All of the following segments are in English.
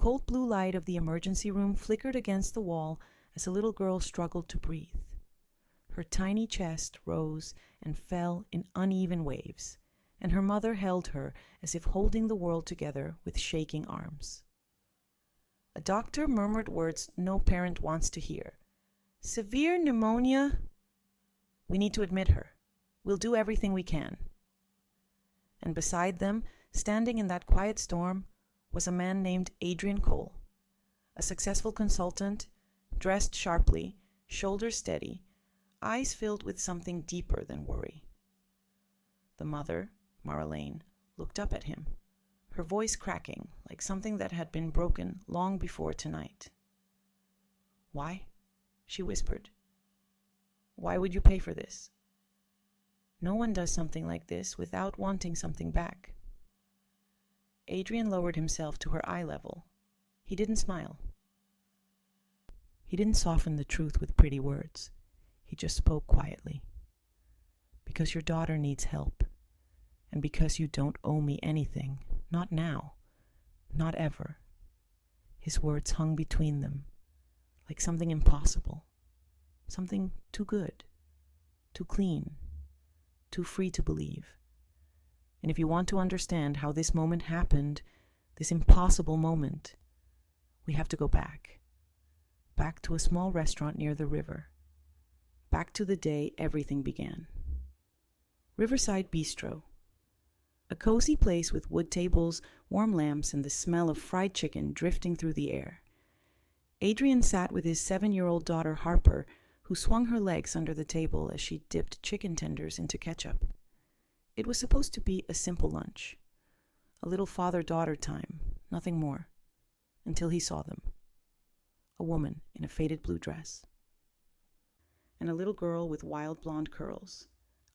cold blue light of the emergency room flickered against the wall as a little girl struggled to breathe. Her tiny chest rose and fell in uneven waves, and her mother held her as if holding the world together with shaking arms. A doctor murmured words no parent wants to hear. "Severe pneumonia? We need to admit her. We'll do everything we can." And beside them, standing in that quiet storm, was a man named Adrian Cole, a successful consultant, dressed sharply, shoulders steady, eyes filled with something deeper than worry. The mother, Marlene, looked up at him, her voice cracking like something that had been broken long before tonight. "Why?" she whispered. "Why would you pay for this? No one does something like this without wanting something back." Adrian lowered himself to her eye level. He didn't smile. He didn't soften the truth with pretty words. He just spoke quietly. "Because your daughter needs help, and because you don't owe me anything, not now, not ever." His words hung between them, like something impossible, something too good, too clean, too free to believe. And if you want to understand how this moment happened, this impossible moment, we have to go back to a small restaurant near the river, back to the day everything began. Riverside Bistro, a cozy place with wood tables, warm lamps, and the smell of fried chicken drifting through the air. Adrian sat with his 7-year-old daughter Harper, who swung her legs under the table as she dipped chicken tenders into ketchup. It was supposed to be a simple lunch, a little father-daughter time, nothing more, until he saw them. A woman in a faded blue dress, and a little girl with wild blonde curls,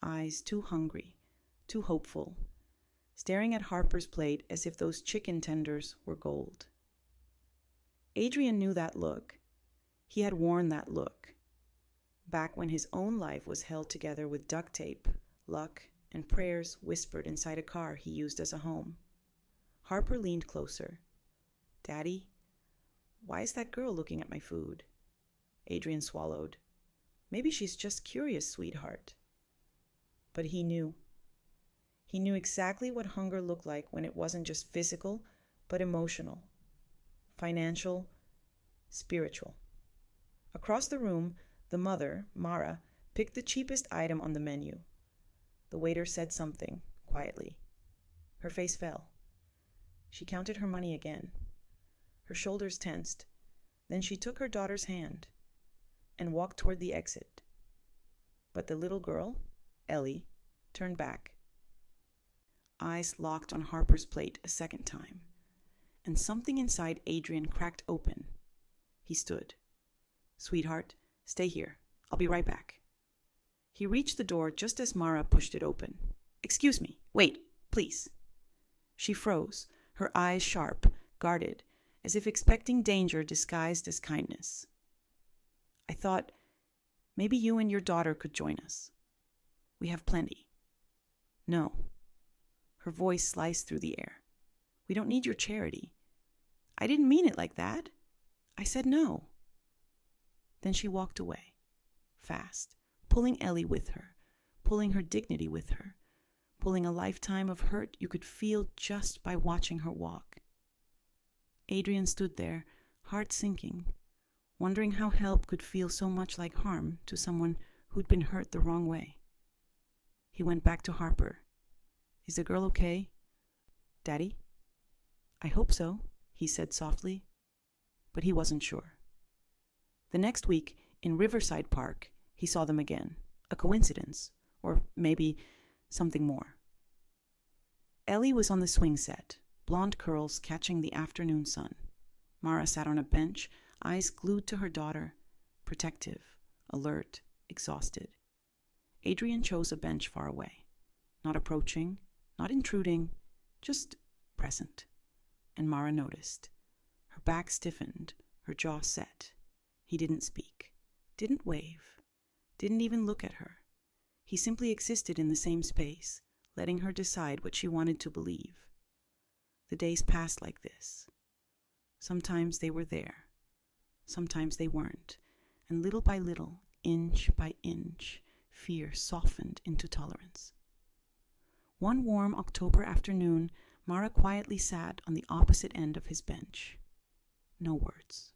eyes too hungry, too hopeful, staring at Harper's plate as if those chicken tenders were gold. Adrian knew that look. He had worn that look, back when his own life was held together with duct tape, luck, and prayers whispered inside a car he used as a home. Harper leaned closer. "Daddy, why is that girl looking at my food?" Adrian swallowed. "Maybe she's just curious, sweetheart." But he knew. He knew exactly what hunger looked like when it wasn't just physical, but emotional, financial, spiritual. Across the room, the mother, Mara, picked the cheapest item on the menu. The waiter said something, quietly. Her face fell. She counted her money again. Her shoulders tensed. Then she took her daughter's hand and walked toward the exit. But the little girl, Ellie, turned back. Eyes locked on Harper's plate a second time, and something inside Adrian cracked open. He stood. "Sweetheart, stay here. I'll be right back." He reached the door just as Mara pushed it open. "Excuse me. Wait, please." She froze, her eyes sharp, guarded, as if expecting danger disguised as kindness. "I thought maybe you and your daughter could join us. We have plenty." "No." Her voice sliced through the air. "We don't need your charity." "I didn't mean it like that. I said no." Then she walked away, fast, pulling Ellie with her, pulling her dignity with her, pulling a lifetime of hurt you could feel just by watching her walk. Adrian stood there, heart sinking, wondering how help could feel so much like harm to someone who'd been hurt the wrong way. He went back to Harper. "Is the girl okay?" "Daddy?" "I hope so," he said softly, but he wasn't sure. The next week, in Riverside Park, he saw them again. A coincidence, or maybe something more. Ellie was on the swing set, blonde curls catching the afternoon sun. Mara sat on a bench, eyes glued to her daughter, protective, alert, exhausted. Adrian chose a bench far away, not approaching, not intruding, just present. And Mara noticed. Her back stiffened, her jaw set. He didn't speak, didn't wave, didn't even look at her. He simply existed in the same space, letting her decide what she wanted to believe. The days passed like this. Sometimes they were there. Sometimes they weren't. And little by little, inch by inch, fear softened into tolerance. One warm October afternoon, Mara quietly sat on the opposite end of his bench. No words.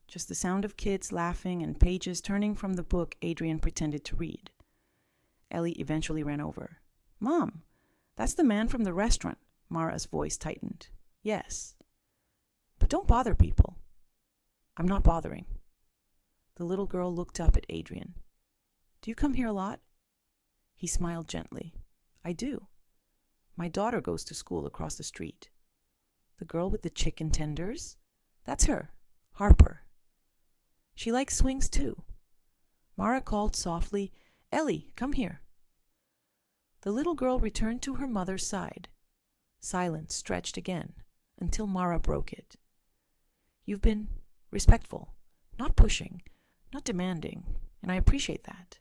Just the sound of kids laughing and pages turning from the book Adrian pretended to read. Ellie eventually ran over. "Mom, that's the man from the restaurant." Mara's voice tightened. "Yes. But don't bother people." "I'm not bothering." The little girl looked up at Adrian. "Do you come here a lot?" He smiled gently. "I do. My daughter goes to school across the street." "The girl with the chicken tenders?" "That's her. Harper. She likes swings too." Mara called softly, "Ellie, come here." The little girl returned to her mother's side. Silence stretched again, until Mara broke it. "You've been respectful, not pushing, not demanding, and I appreciate that."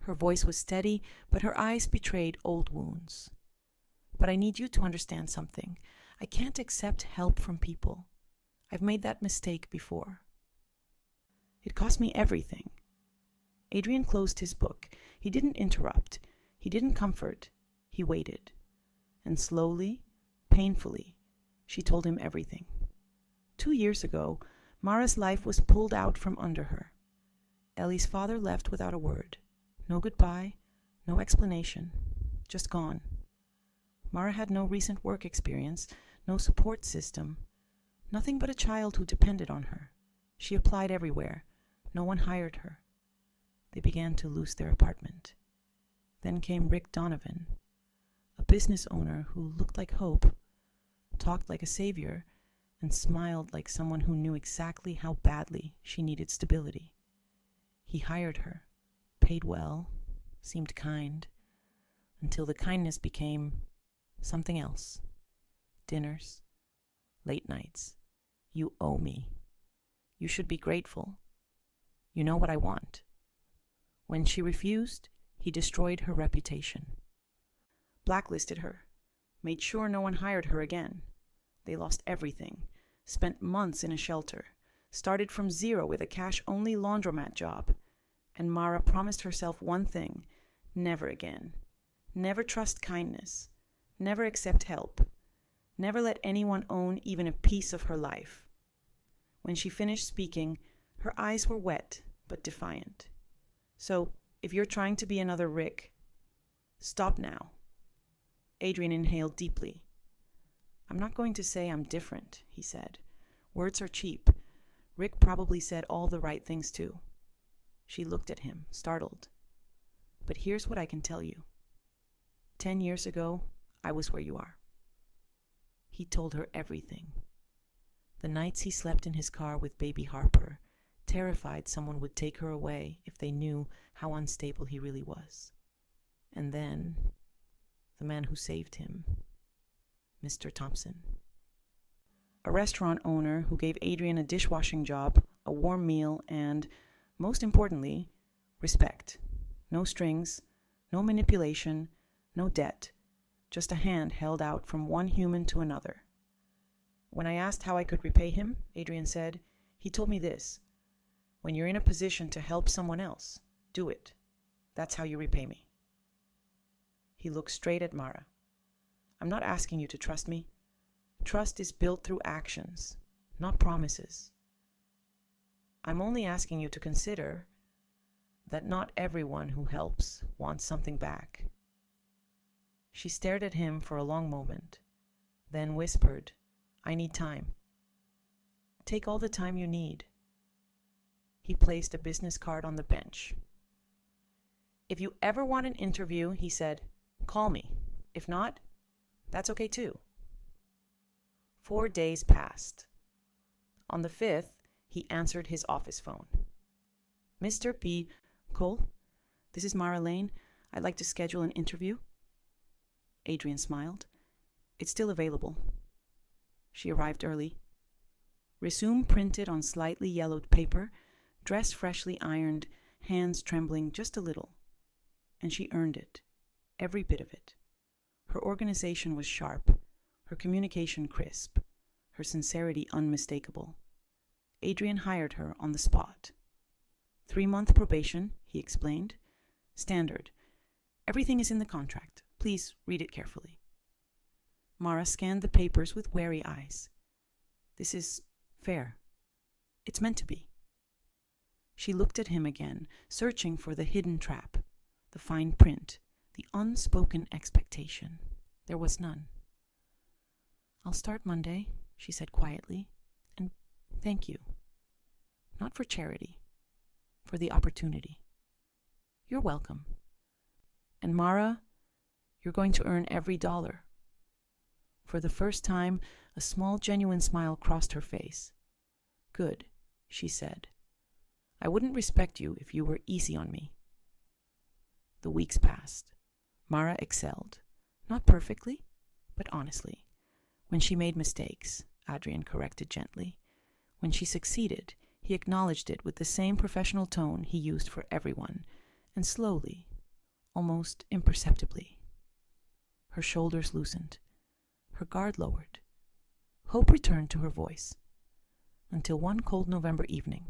Her voice was steady, but her eyes betrayed old wounds. "But I need you to understand something. I can't accept help from people. I've made that mistake before. It cost me everything." Adrian closed his book. He didn't interrupt. He didn't comfort. He waited. And slowly, painfully, she told him everything. 2 years ago, Mara's life was pulled out from under her. Ellie's father left without a word. No goodbye, no explanation. Just gone. Mara had no recent work experience, no support system. Nothing but a child who depended on her. She applied everywhere. No one hired her. They began to lose their apartment. Then came Rick Donovan, a business owner who looked like hope, talked like a savior, and smiled like someone who knew exactly how badly she needed stability. He hired her, paid well, seemed kind, until the kindness became something else. Dinners, late nights. "You owe me. You should be grateful. You know what I want." When she refused, he destroyed her reputation. Blacklisted her. Made sure no one hired her again. They lost everything. Spent months in a shelter. Started from zero with a cash-only laundromat job. And Mara promised herself one thing: never again. Never trust kindness. Never accept help. Never let anyone own even a piece of her life. When she finished speaking, her eyes were wet but defiant. "So, if you're trying to be another Rick, stop now." Adrian inhaled deeply. "I'm not going to say I'm different," he said. "Words are cheap. Rick probably said all the right things too." She looked at him, startled. "But here's what I can tell you. 10 years ago, I was where you are." He told her everything. The nights he slept in his car with baby Harper, terrified someone would take her away if they knew how unstable he really was. And then, the man who saved him, Mr. Thompson. A restaurant owner who gave Adrian a dishwashing job, a warm meal, and, most importantly, respect. No strings, no manipulation, no debt, just a hand held out from one human to another. When I asked how I could repay him, Adrian said, he told me this: "When you're in a position to help someone else, do it. That's how you repay me." He looked straight at Mara. "I'm not asking you to trust me. Trust is built through actions, not promises. I'm only asking you to consider that not everyone who helps wants something back." She stared at him for a long moment, then whispered, "I need time." "Take all the time you need." He placed a business card on the bench. "If you ever want an interview," he said, "call me. If not, that's okay too." 4 days passed. On the 5th, he answered his office phone. "Mr. B. Cole, this is Mara Lane. I'd like to schedule an interview." Adrian smiled. "It's still available." She arrived early. Resume printed on slightly yellowed paper, dress freshly ironed, hands trembling just a little. And she earned it, every bit of it. Her organization was sharp, her communication crisp, her sincerity unmistakable. Adrian hired her on the spot. 3-month probation, he explained. Standard. Everything is in the contract. Please read it carefully. Mara scanned the papers with wary eyes. This is fair. It's meant to be. She looked at him again, searching for the hidden trap, the fine print, the unspoken expectation. There was none. I'll start Monday, she said quietly, and thank you. Not for charity, for the opportunity. You're welcome. And Mara, you're going to earn every dollar. For the first time, a small, genuine smile crossed her face. Good, she said. I wouldn't respect you if you were easy on me. The weeks passed. Mara excelled. Not perfectly, but honestly. When she made mistakes, Adrian corrected gently. When she succeeded, he acknowledged it with the same professional tone he used for everyone, and slowly, almost imperceptibly. Her shoulders loosened. Her guard lowered. Hope returned to her voice. Until one cold November evening,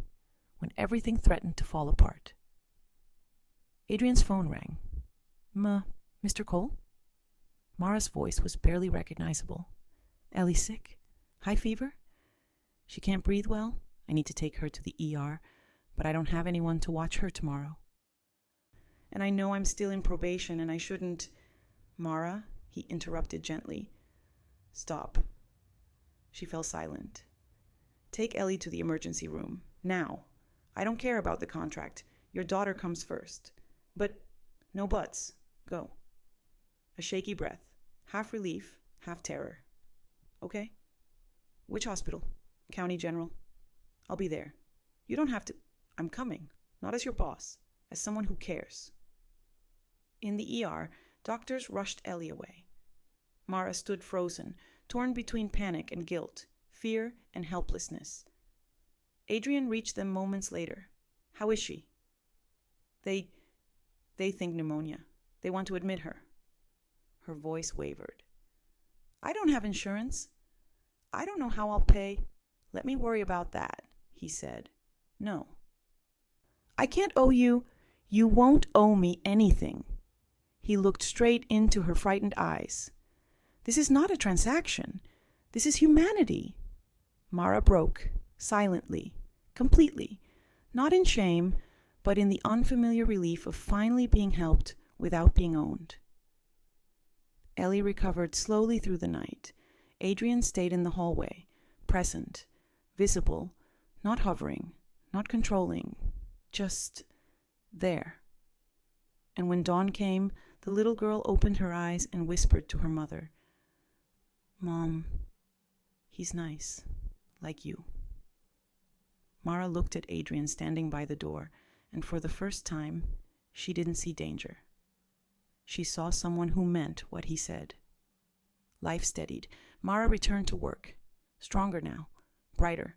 when everything threatened to fall apart. Adrian's phone rang. Mr. Cole? Mara's voice was barely recognizable. Ellie sick? High fever? She can't breathe well? I need to take her to the ER, but I don't have anyone to watch her tomorrow. And I know I'm still in probation and I shouldn't... Mara, he interrupted gently. Stop. She fell silent. Take Ellie to the emergency room, now. I don't care about the contract. Your daughter comes first. But no buts. Go. A shaky breath. Half relief, half terror. Okay? Which hospital? County General? I'll be there. You don't have to... I'm coming. Not as your boss. As someone who cares. In the ER, doctors rushed Ellie away. Mara stood frozen, torn between panic and guilt, fear and helplessness. Adrian reached them moments later. How is she? They think pneumonia. They want to admit her. Her voice wavered. I don't have insurance. I don't know how I'll pay. Let me worry about that, he said. No. I can't owe you. You won't owe me anything. He looked straight into her frightened eyes. This is not a transaction. This is humanity. Mara broke, silently, completely, not in shame, but in the unfamiliar relief of finally being helped without being owned. Ellie recovered slowly through the night. Adrian stayed in the hallway, present, visible, not hovering, not controlling, just there. And when dawn came, the little girl opened her eyes and whispered to her mother, Mom, he's nice, like you. Mara looked at Adrian standing by the door, and for the first time, she didn't see danger. She saw someone who meant what he said. Life steadied. Mara returned to work, stronger now, brighter,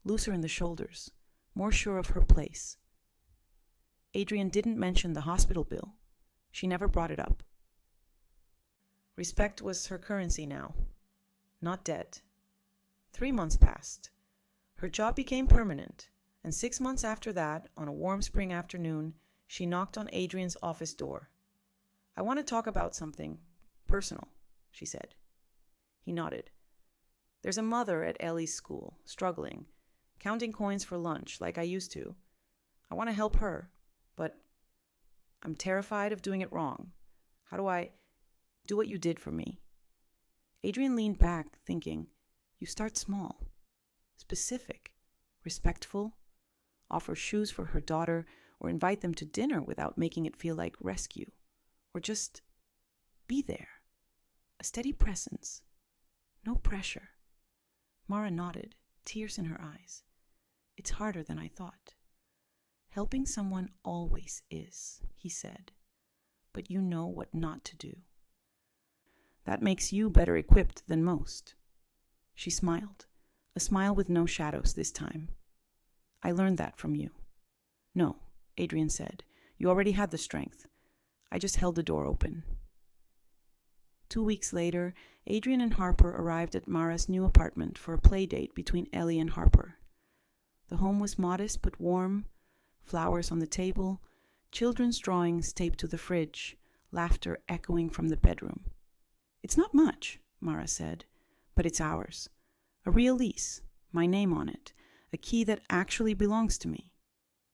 looser in the shoulders, more sure of her place. Adrian didn't mention the hospital bill. She never brought it up. Respect was her currency now, not debt. 3 months passed. Her job became permanent, and 6 months after that, on a warm spring afternoon, she knocked on Adrian's office door. I want to talk about something personal, she said. He nodded. There's a mother at Ellie's school, struggling, counting coins for lunch like I used to. I want to help her, but I'm terrified of doing it wrong. How do I do what you did for me? Adrian leaned back, thinking, you start small, specific, respectful, offer shoes for her daughter, or invite them to dinner without making it feel like rescue, or just be there, a steady presence, no pressure. Mara nodded, tears in her eyes. It's harder than I thought. Helping someone always is, he said, but you know what not to do. That makes you better equipped than most. She smiled, a smile with no shadows this time. I learned that from you. No, Adrian said, you already had the strength. I just held the door open. 2 weeks later, Adrian and Harper arrived at Mara's new apartment for a play date between Ellie and Harper. The home was modest but warm, flowers on the table, children's drawings taped to the fridge, laughter echoing from the bedroom. "It's not much," Mara said, "but it's ours. A real lease, my name on it, a key that actually belongs to me."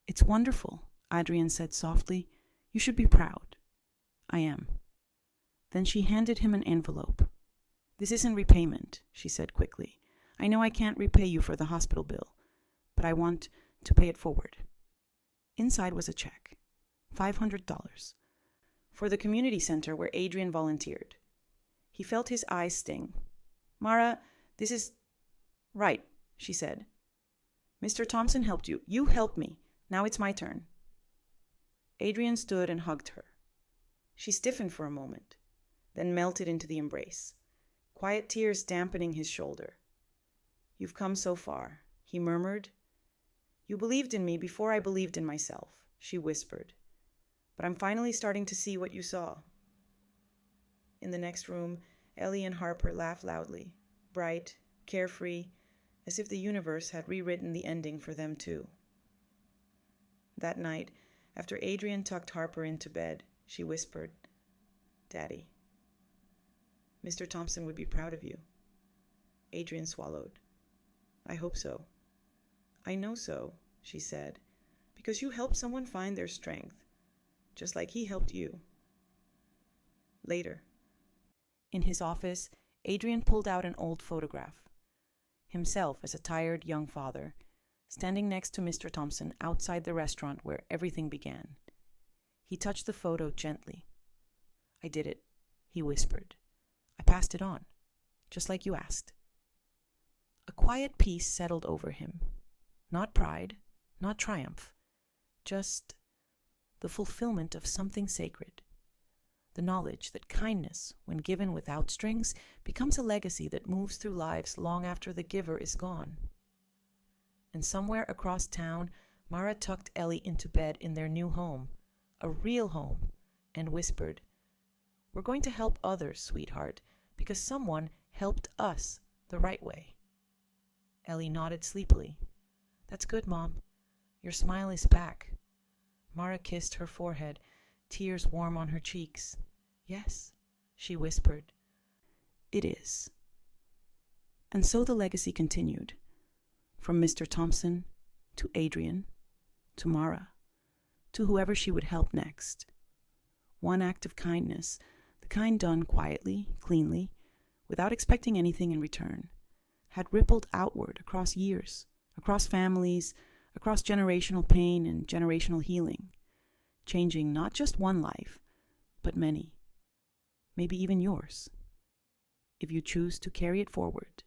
"It's wonderful," Adrian said softly. "You should be proud." "I am." Then she handed him an envelope. "This isn't repayment," she said quickly. "I know I can't repay you for the hospital bill, but I want to pay it forward." Inside was a check, $500, for the community center where Adrian volunteered. He felt his eyes sting. "Mara, this is right," she said. "Mr. Thompson helped you. You helped me. Now it's my turn." Adrian stood and hugged her. She stiffened for a moment, then melted into the embrace, quiet tears dampening his shoulder. "You've come so far," he murmured. "You believed in me before I believed in myself," she whispered. "But I'm finally starting to see what you saw." In the next room, Ellie and Harper laughed loudly, bright, carefree, as if the universe had rewritten the ending for them too. That night, after Adrian tucked Harper into bed, she whispered, "Daddy, Mr. Thompson would be proud of you." Adrian swallowed. "I hope so." "I know so," she said, "because you helped someone find their strength, just like he helped you." Later. In his office, Adrian pulled out an old photograph. Himself as a tired young father, standing next to Mr. Thompson outside the restaurant where everything began. He touched the photo gently. "I did it," he whispered. "I passed it on, just like you asked." A quiet peace settled over him. Not pride, not triumph, just the fulfillment of something sacred. The knowledge that kindness, when given without strings, becomes a legacy that moves through lives long after the giver is gone. And somewhere across town, Mara tucked Ellie into bed in their new home, a real home, and whispered, "We're going to help others, sweetheart, because someone helped us the right way." Ellie nodded sleepily. "That's good, Mom. Your smile is back." Mara kissed her forehead, tears warm on her cheeks. "Yes," she whispered, "it is." And so the legacy continued, from Mr. Thompson to Adrian to Mara to whoever she would help next. One act of kindness, the kind done quietly, cleanly, without expecting anything in return, had rippled outward across years, across families, across generational pain and generational healing, changing not just one life, but many, maybe even yours, if you choose to carry it forward